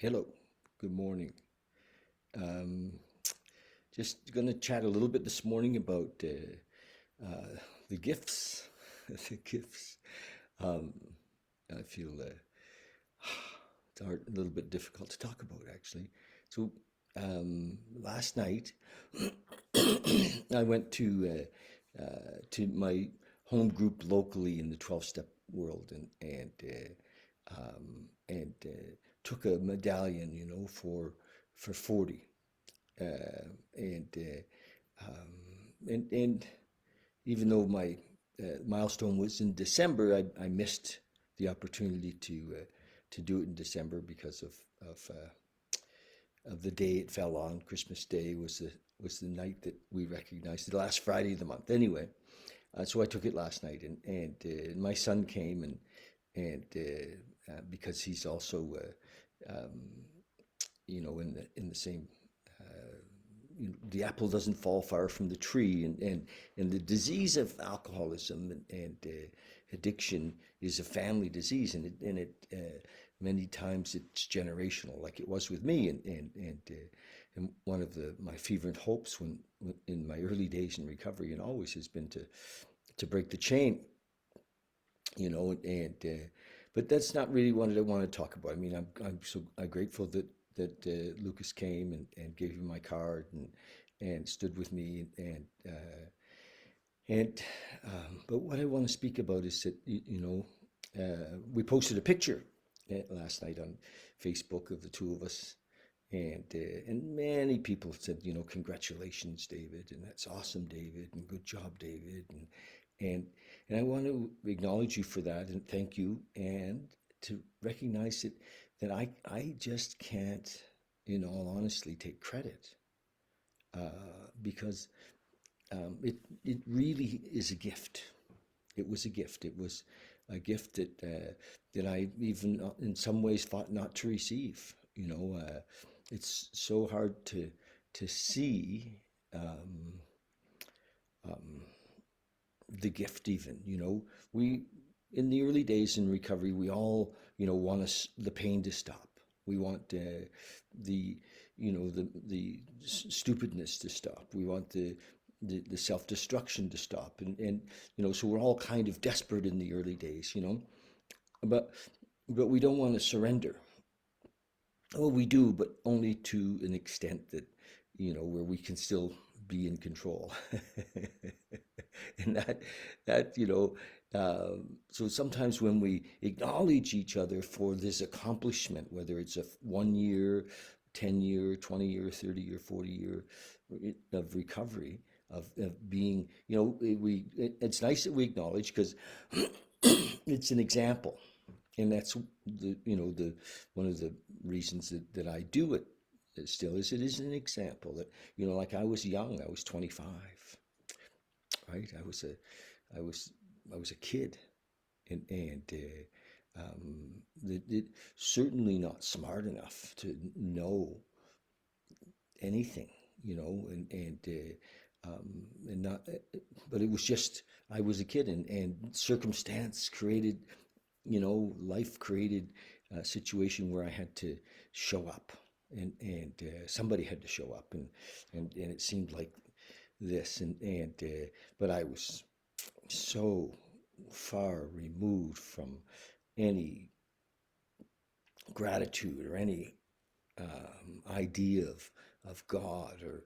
Hello, good morning. Um, just going to chat a little bit this morning about the gifts. The gifts. Um, I feel it's a little bit difficult to talk about, actually. So, last night I went to my home group locally in the 12-step world, and took a medallion, for 40. Uh, and, and even though my milestone was in December, I missed the opportunity to do it in December because of the day it fell on. Christmas Day was the night that we recognized, the last Friday of the month. Anyway, so I took it last night, and my son came, and because he's also in the same, the apple doesn't fall far from the tree, and the disease of alcoholism and addiction is a family disease, and many times it's generational, like it was with me, and one of my fervent hopes when in my early days in recovery and always has been to break the chain, but that's not really what I want to talk about. I mean, I'm grateful that Lucas came and gave me my card and stood with me, and but what I want to speak about is that we posted a picture last night on Facebook of the two of us, and many people said, congratulations, David, and that's awesome, David, and good job, David, and and I want to acknowledge you for that and thank you, and to recognize that I just can't, in all honesty, take credit, because it really is a gift. It was a gift. It was a gift that I even in some ways fought not to receive. It's so hard to see um, um, the gift. Even we in the early days in recovery, we all want us the pain to stop. We want the the stupidness to stop. We want the self-destruction to stop, and so we're all kind of desperate in the early days, but we don't want to surrender. Oh, we do, but only to an extent that, where we can still be in control. And so sometimes when we acknowledge each other for this accomplishment, whether it's a 1 year, 10 year, 20 year, 30 year, 40 year of recovery, of being, it's nice that we acknowledge, because it's an example. And that's the one of the reasons that I do it still, is it is an example that, like I was young, I was 25, right? I was I was a kid, and certainly not smart enough to know anything, and not, but it was just, I was a kid, and circumstance created, life created a situation where I had to show up, and somebody had to show up, and it seemed like this, but I was so far removed from any gratitude or any idea of God, or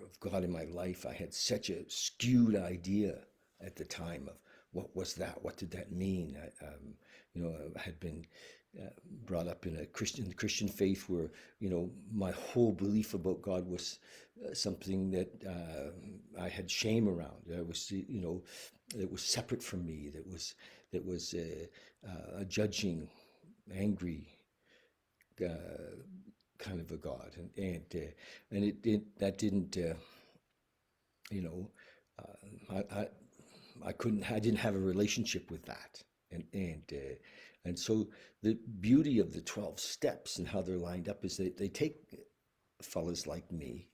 of God in my life. I had such a skewed idea at the time of what was that, what did that mean. I had been brought up in the Christian faith, where my whole belief about God was something that I had shame around. I was it was separate from me. That was a judging, angry uh, kind of a God, and it that didn't you know I didn't have a relationship with that, and so the beauty of the 12 steps and how they're lined up is that they take fellas like me,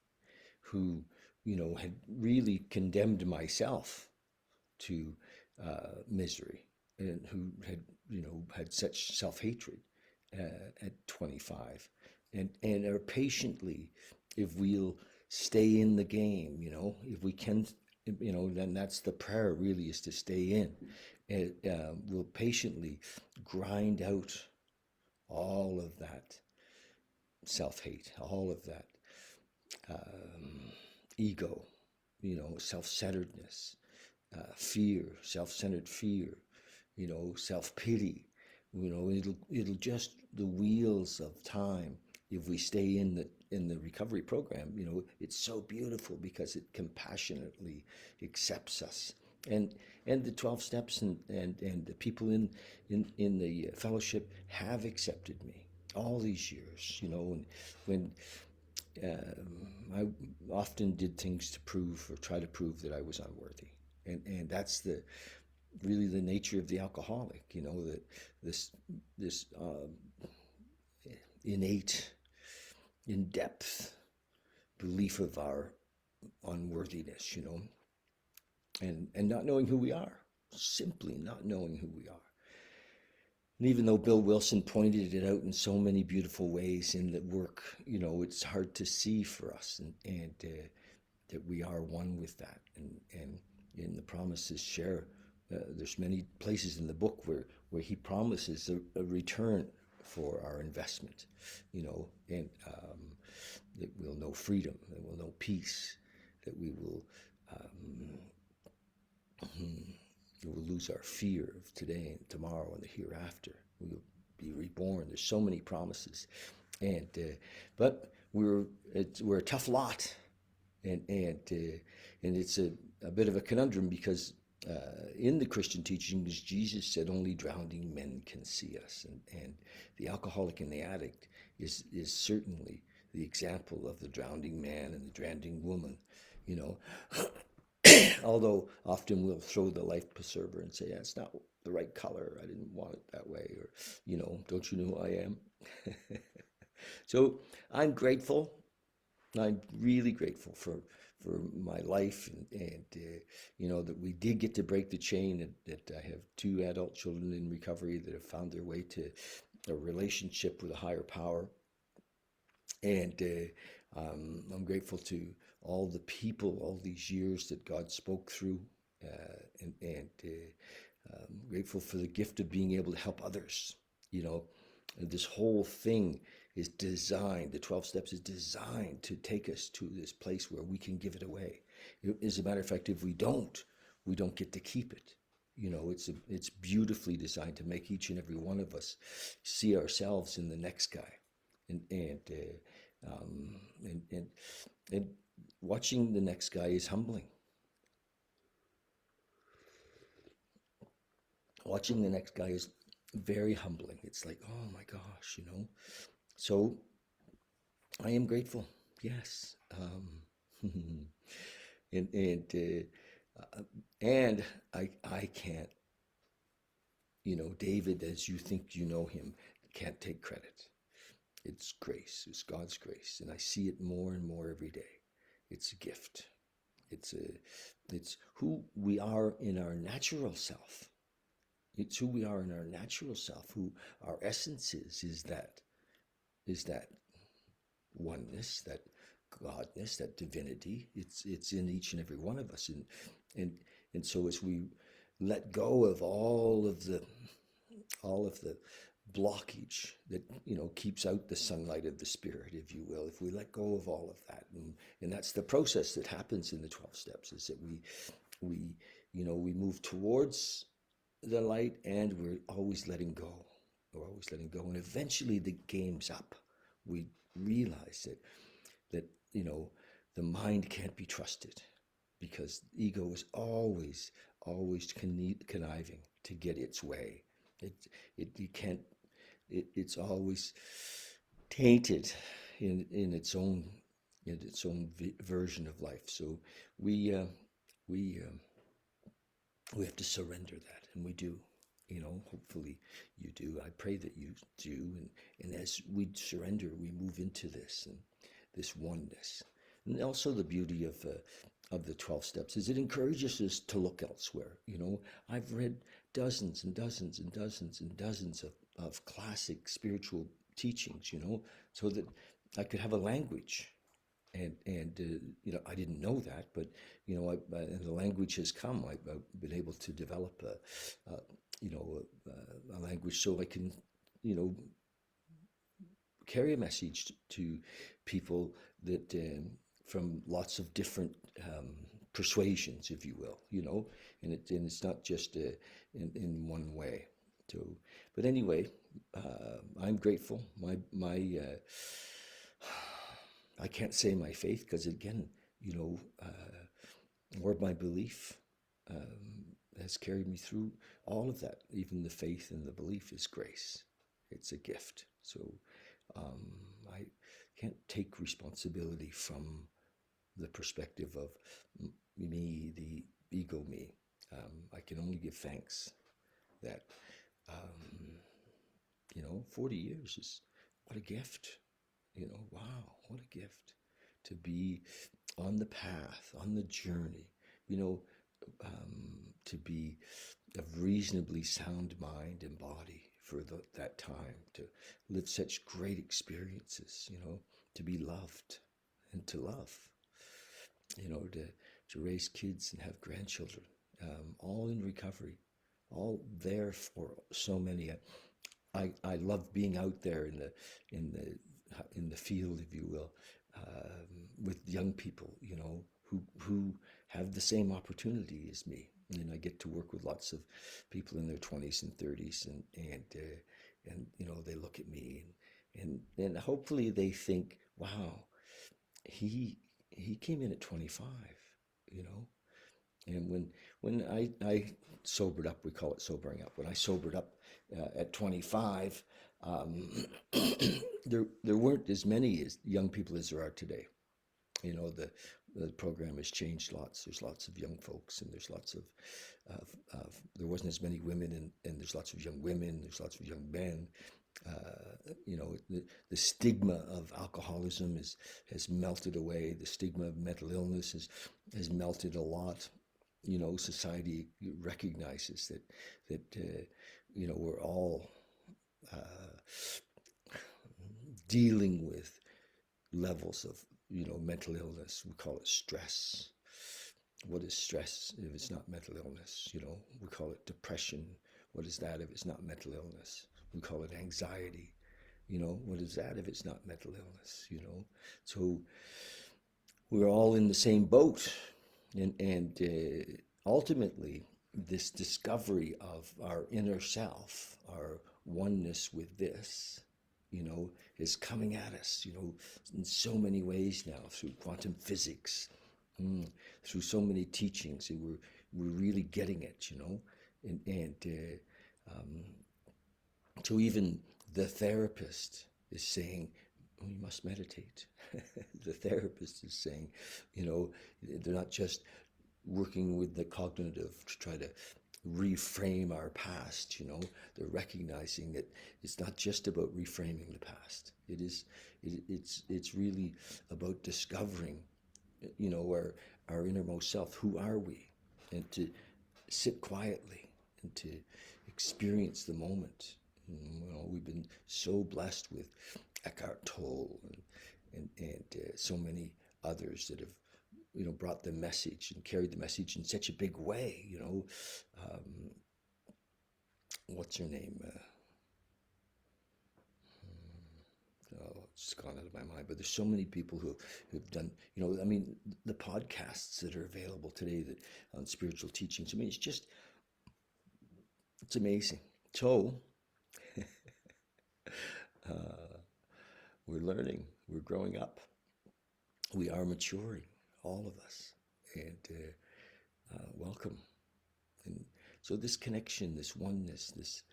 who had really condemned myself to misery, and who had had such self-hatred at 25, and are patiently, if we'll stay in the game, if we can, then that's the prayer really, is to stay in. And we'll patiently grind out all of that self-hate, all of that ego, self-centeredness, fear, self-centered fear, self-pity. It'll just, the wheels of time, if we stay in the recovery program, it's so beautiful because it compassionately accepts us. And the 12 steps and the people in the fellowship have accepted me all these years, and when I often did things to prove, or try to prove, that I was unworthy. And that's really the nature of the alcoholic, that this innate, in-depth belief of our unworthiness, and not knowing who we are, simply not knowing who we are. And even though Bill Wilson pointed it out in so many beautiful ways in the work, it's hard to see for us, and that we are one with that. And in the promises share, there's many places in the book where he promises a return for our investment, and that we'll know freedom, that we'll know peace, that we will lose our fear of today and tomorrow and the hereafter. We will be reborn. There's so many promises, and but we're a tough lot, and it's a bit of a conundrum, because in the Christian teachings, Jesus said only drowning men can see us, and the alcoholic and the addict is certainly the example of the drowning man and the drowning woman, although often we'll throw the life preserver and say, it's not the right color, I didn't want it that way, or, don't you know who I am? So I'm grateful. I'm really grateful for my life, and that we did get to break the chain, that I have 2 adult children in recovery that have found their way to a relationship with a higher power. And I'm grateful to all the people, all these years that God spoke through, and grateful for the gift of being able to help others. This whole thing is designed, the 12 steps is designed to take us to this place where we can give it away. As a matter of fact, if we don't get to keep it. It's beautifully designed to make each and every one of us see ourselves in the next guy, and watching the next guy is humbling. Watching the next guy is very humbling. It's like, oh my gosh, So I am grateful. Yes. And I can't, David, as you think you know him, can't take credit. It's grace. It's God's grace, and I see it more and more every day. It's a gift. It's who we are in our natural self. It's who we are in our natural self. Who our essence is that oneness, that Godness, that divinity. It's in each and every one of us, and so as we let go of all of the blockage that keeps out the sunlight of the Spirit, if you will, if we let go of all of that, and that's the process that happens in the 12 steps, is that we move towards the light, and we're always letting go. We're always letting go, and eventually the game's up. We realize that the mind can't be trusted, because ego is always conniving to get its way. It's always tainted in its own version of life. So we have to surrender that, and we do. Hopefully you do. I pray that you do, and as we surrender, we move into this oneness. And also the beauty of the 12 steps is it encourages us to look elsewhere. I've read dozens and dozens and dozens and dozens of classic spiritual teachings, so that I could have a language. And I didn't know that, but and the language has come. I've been able to develop a language so I can you know carry a message to people that from lots of different persuasions, if you will, and it's not just in one way. So, but anyway, I'm grateful. I can't say my faith because again, or my belief has carried me through all of that. Even the faith and the belief is grace. It's a gift. So I can't take responsibility from the perspective of me, the ego me. I can only give thanks that, 40 years is what a gift. Wow, what a gift to be on the path, on the journey, to be of reasonably sound mind and body for that time, to live such great experiences, to be loved and to love, to raise kids and have grandchildren, all in recovery, all there for so many. I love being out there in the field, if you will, with young people, who have the same opportunity as me. And I get to work with lots of people in their 20s and 30s, and they look at me and hopefully they think, wow, he came in at 25, And when I sobered up, we call it sobering up. When I sobered up at 25, there weren't as many as young people as there are today. The program has changed lots. There's lots of young folks, and there's lots of there wasn't as many women, and there's lots of young women. There's lots of young men. The stigma of alcoholism has melted away. The stigma of mental illness has melted a lot. Society recognizes that we're all dealing with levels of mental illness. We call it stress. What is stress if it's not mental illness? We call it depression. What is that if it's not mental illness? We call it anxiety. What is that if it's not mental illness? So we're all in the same boat, and ultimately this discovery of our inner self, our oneness with this, is coming at us, in so many ways now, through quantum physics, through so many teachings, and we're really getting it, and so even the therapist is saying, oh, you must meditate. The therapist is saying, they're not just working with the cognitive to try to reframe our past, they're recognizing that it's not just about reframing the past. It's really about discovering, our innermost self. Who are we? And to sit quietly and to experience the moment. We've been so blessed with Eckhart Tolle and so many others that have brought the message and carried the message in such a big way. What's her name? It's gone out of my mind. But there's so many people who've done. The podcasts that are available today on spiritual teachings. It's amazing. So we're learning. We're growing up. We are maturing, all of us, and welcome. And so this connection, this oneness, this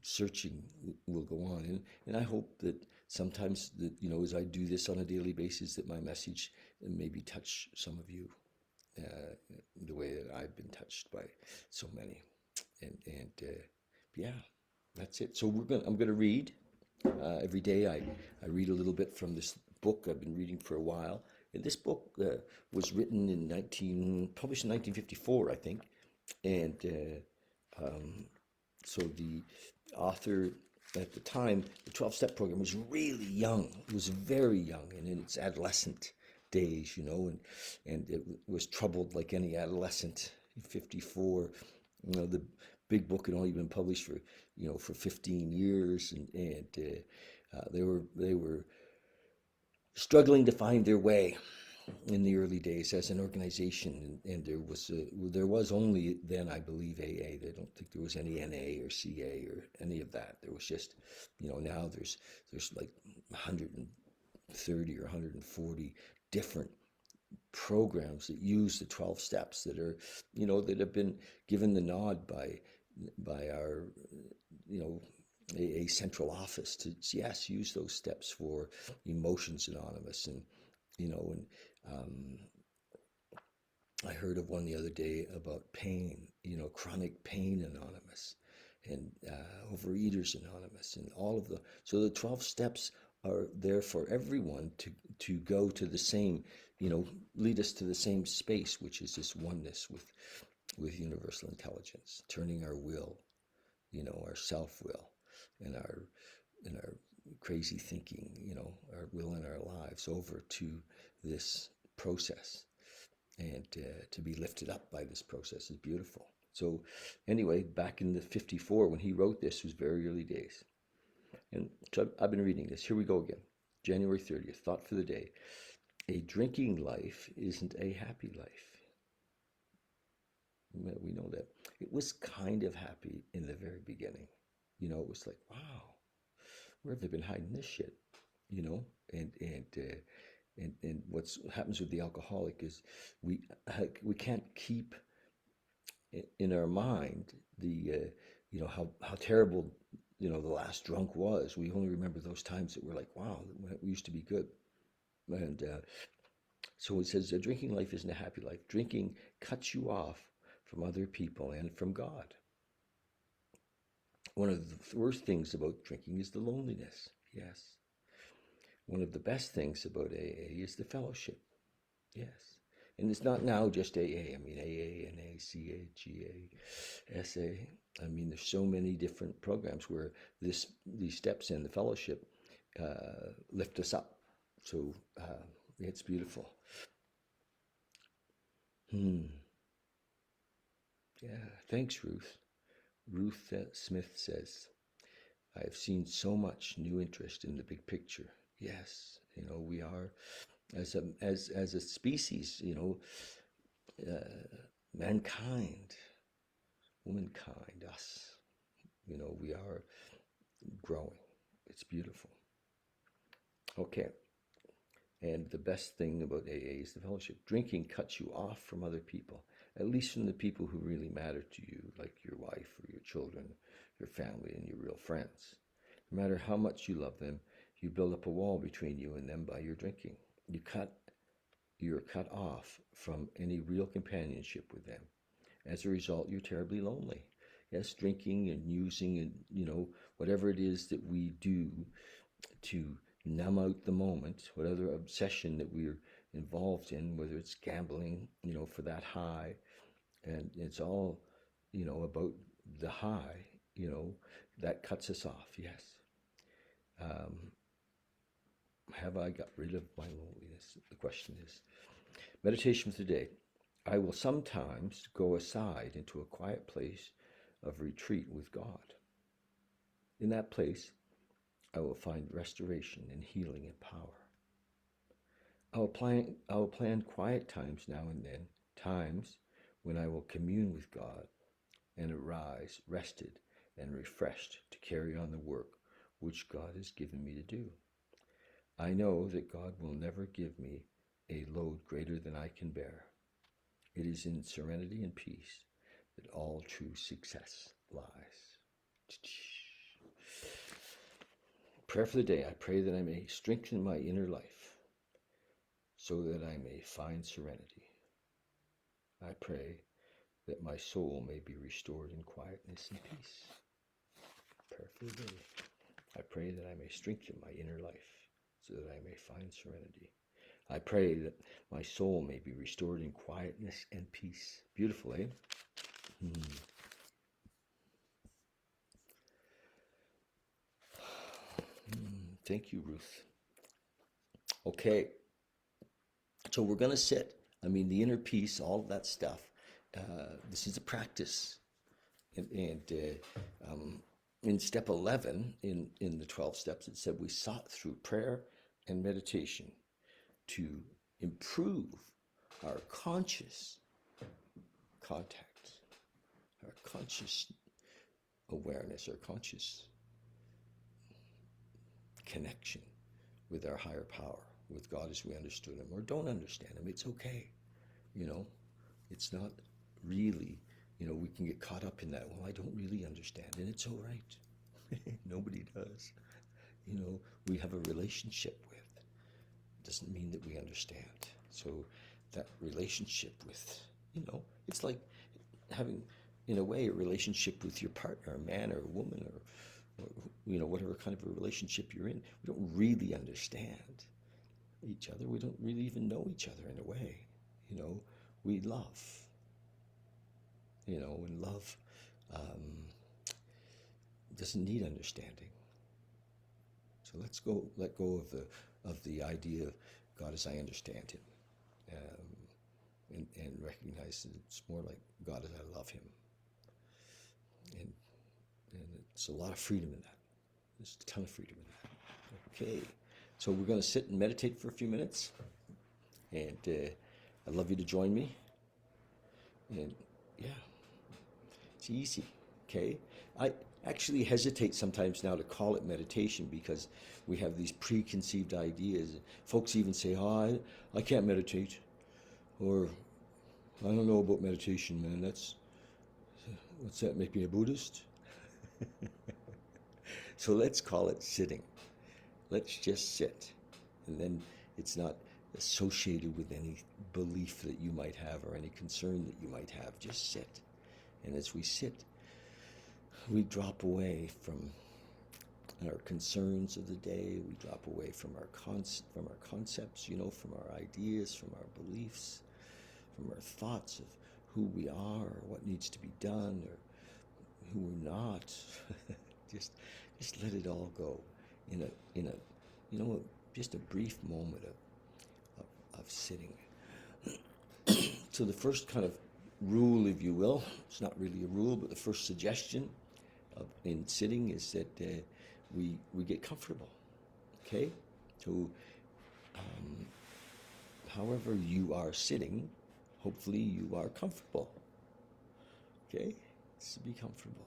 searching will go on, and I hope that sometimes that as I do this on a daily basis, that my message maybe touch some of you the way that I've been touched by so many, and yeah, that's it. So I'm gonna read. Every day I read a little bit from this book I've been reading for a while. And this book was written published in 1954, I think. And so the author at the time, the 12-step program was really young. It was very young and in its adolescent days, and it was troubled like any adolescent. 54, the big book had only been published for 15 years, and they were struggling to find their way in the early days as an organization, and there was only then, I believe, AA. I don't think there was any NA or CA or any of that. There was just, now there's like 130 or 140 different programs that use the 12 steps that are, that have been given the nod by our, a central office to, yes, use those steps for Emotions Anonymous, and I heard of one the other day about pain, Chronic Pain Anonymous, and Overeaters Anonymous, and all of the. So the 12 steps are there for everyone to go to the same, lead us to the same space, which is this oneness with universal intelligence, turning our will, our self-will, and our crazy thinking, our will in our lives over to this process, and to be lifted up by this process is beautiful. So anyway, back in the 54, when he wrote this, was very early days. And so I've been reading this. Here we go again. January 30th, thought for the day. A drinking life isn't a happy life. We know that. It was kind of happy in the very beginning. It was like, wow, where have they been hiding this shit? And what happens with the alcoholic is we can't keep in our mind the how terrible the last drunk was. We only remember those times that we're like, wow, we used to be good. And so it says, a drinking life isn't a happy life. Drinking cuts you off from other people and from God. One of the worst things about drinking is the loneliness. Yes. One of the best things about AA is the fellowship. Yes. And it's not now just AA. I mean, AA, NA, CA, GA, SA. I mean, there's so many different programs where these steps in the fellowship lift us up. So it's beautiful. Yeah, thanks, Ruth. Ruth Smith says, I have seen so much new interest in the big picture. Yes, we are, as a species, mankind, womankind, us, we are growing. It's beautiful. Okay. And the best thing about AA is the fellowship. Drinking cuts you off from other people, at least from the people who really matter to you, like your wife or your children, your family, and your real friends. No matter how much you love them, you build up a wall between you and them by your drinking. You're cut off from any real companionship with them. As a result, you're terribly lonely. Yes, drinking and using and, whatever it is that we do to numb out the moment, whatever obsession that we're involved in, whether it's gambling, for that high, and it's all, about the high, that cuts us off, yes. Have I got rid of my loneliness? The question is. Meditation for today. I will sometimes go aside into a quiet place of retreat with God. In that place, I will find restoration and healing and power. I will plan quiet times now and then, times when I will commune with God and arise rested and refreshed to carry on the work which God has given me to do. I know that God will never give me a load greater than I can bear. It is in serenity and peace that all true success lies. Prayer for the day. I pray that I may strengthen my inner life so that I may find serenity. I pray that my soul may be restored in quietness and peace. Prayer for the day. I pray that I may strengthen my inner life so that I may find serenity. I pray that my soul may be restored in quietness and peace. Beautiful, eh? Thank you, Ruth. Okay, so we're going to sit. I mean, the inner peace, all of that stuff. This is a practice. And in step 11, in the 12 steps, it said we sought through prayer and meditation to improve our conscious contact, our conscious awareness, our conscious connection with our higher power, with God as we understood him, or don't understand him. It's okay. You know, it's not really, we can get caught up in that. Well, I don't really understand, and it's all right. Nobody does. We have a relationship with. Doesn't mean that we understand. So that relationship with, it's like having, in a way, a relationship with your partner, a man or a woman, or whatever kind of a relationship you're in. We don't really understand each other. We don't really even know each other in a way. We love. And love doesn't need understanding. So let go of the idea of God as I understand him, and recognize that it's more like God as I love him. And it's a lot of freedom in that. There's a ton of freedom in that. Okay, so we're going to sit and meditate for a few minutes, and I'd love you to join me. And yeah, it's easy. Okay, I actually hesitate sometimes now to call it meditation because we have these preconceived ideas. Folks even say, "Oh, I can't meditate," or "I don't know about meditation, man. What's that? Make me a Buddhist?" So let's call it sitting. Let's just sit, and then it's not associated with any belief that you might have or any concern that you might have. Just sit, and as we sit, we drop away from our concerns of the day. We drop away from our concepts, from our ideas, from our beliefs, from our thoughts of who we are or what needs to be done or who we're not. just let it all go in a just a brief moment of sitting. So the first kind of rule, if you will, it's not really a rule, but the first suggestion in sitting is that we get comfortable. Okay, so however you are sitting, hopefully you are comfortable. Okay, it's to be comfortable.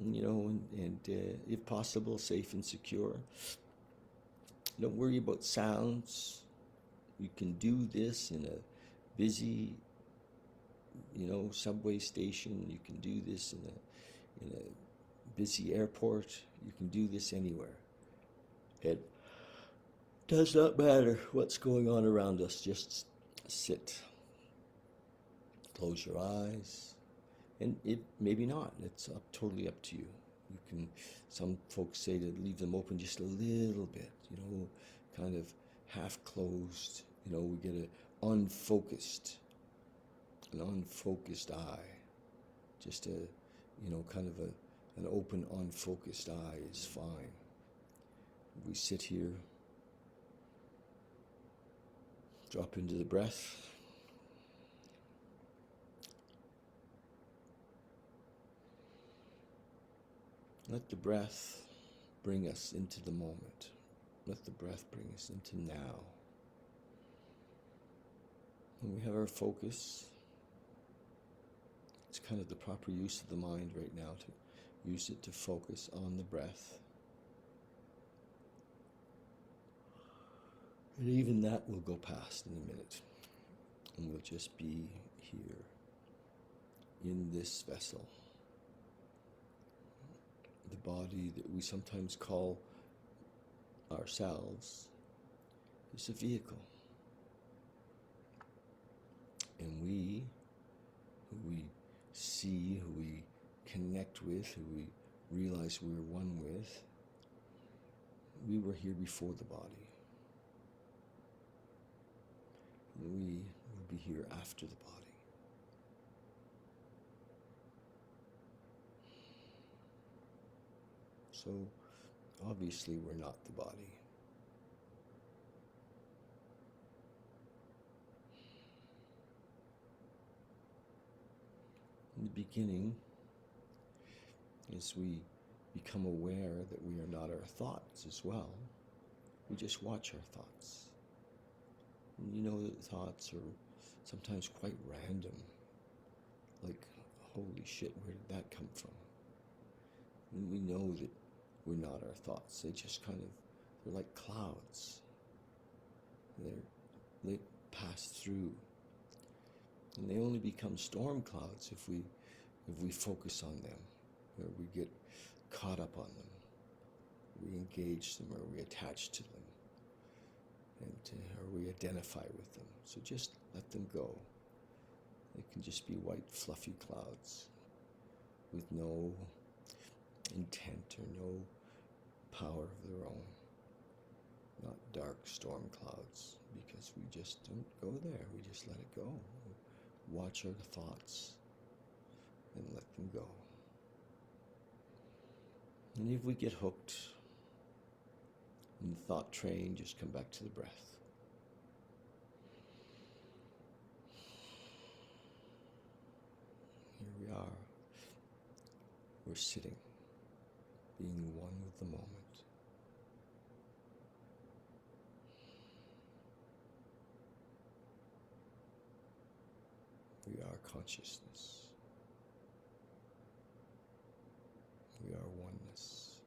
And if possible, safe and secure. Don't worry about sounds. You can do this in a busy, subway station. You can do this in a busy airport. You can do this anywhere. It does not matter what's going on around us. Just sit. Close your eyes. And maybe not. It's totally up to you. Some folks say to leave them open just a little bit, kind of half closed. We get an unfocused eye. Just kind of an open, unfocused eye is fine. We sit here, drop into the breath. Let the breath bring us into the moment. Let the breath bring us into now. When we have our focus, it's kind of the proper use of the mind right now to use it to focus on the breath. And even that will go past in a minute. And we'll just be here in this vessel. The body that we sometimes call ourselves is a vehicle. And we, who we see, who we connect with, who we realize we're one with, we were here before the body. And we will be here after the body. So obviously we're not the body. In the beginning, as we become aware that we are not our thoughts as well, we just watch our thoughts. And you know that thoughts are sometimes quite random. Like, holy shit, where did that come from? And we know that we're not our thoughts. They just kind of, they're like clouds. They pass through. And they only become storm clouds if we focus on them, or we get caught up on them, we engage them, or we attach to them, or we identify with them. So just let them go. They can just be white, fluffy clouds with no intent or no power of their own. Not dark storm clouds, because we just don't go there. We just let it go. Watch our thoughts and let them go. And if we get hooked in the thought train, just come back to the breath. Here we are. We're sitting, being one with the moment. We are consciousness. We are oneness.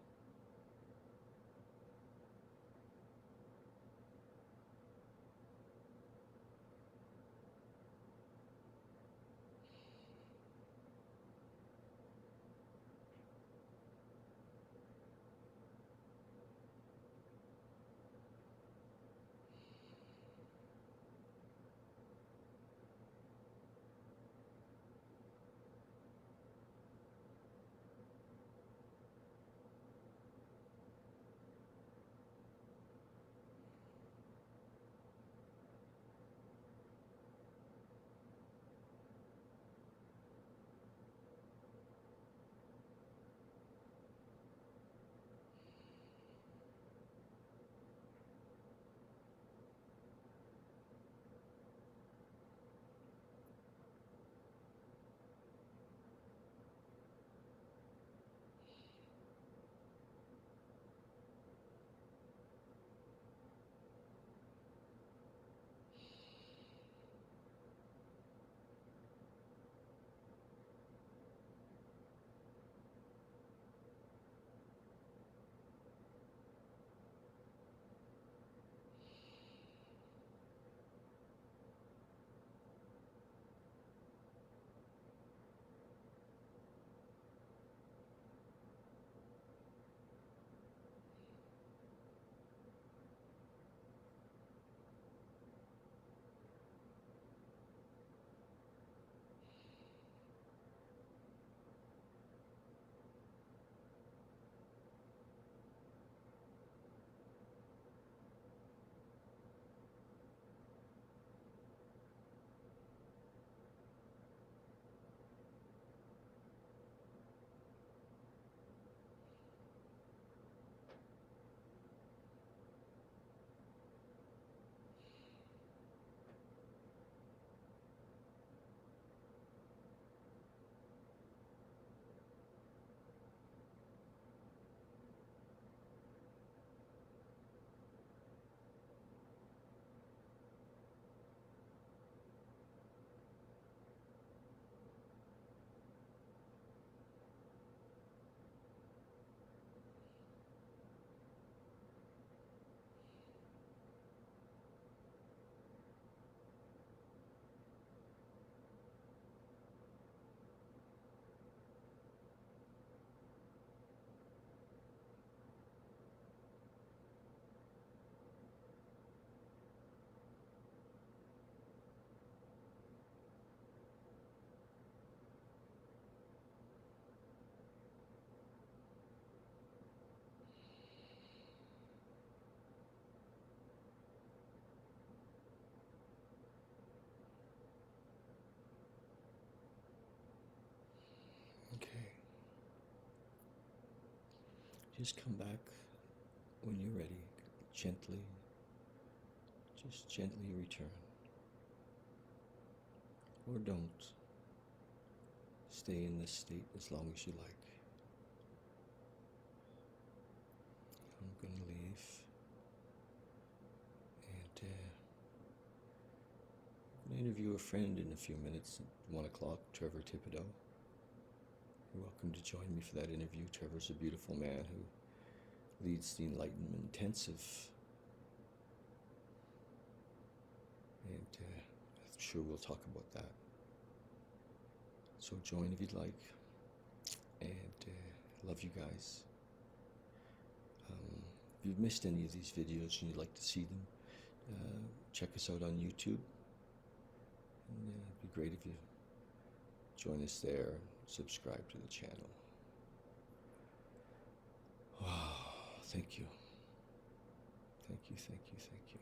Okay. Just come back when you're ready, gently, just gently return. Or don't. Stay in this state as long as you like. I'm going to leave. And I'm going to interview a friend in a few minutes at 1 o'clock, Trevor Thibodeau. You're welcome to join me for that interview. Trevor's a beautiful man who leads the Enlightenment Intensive. And I'm sure we'll talk about that. So join if you'd like. And love you guys. If you've missed any of these videos and you'd like to see them, check us out on YouTube. And it'd be great if you join us there and subscribe to the channel. Wow, thank you. Thank you, thank you, thank you.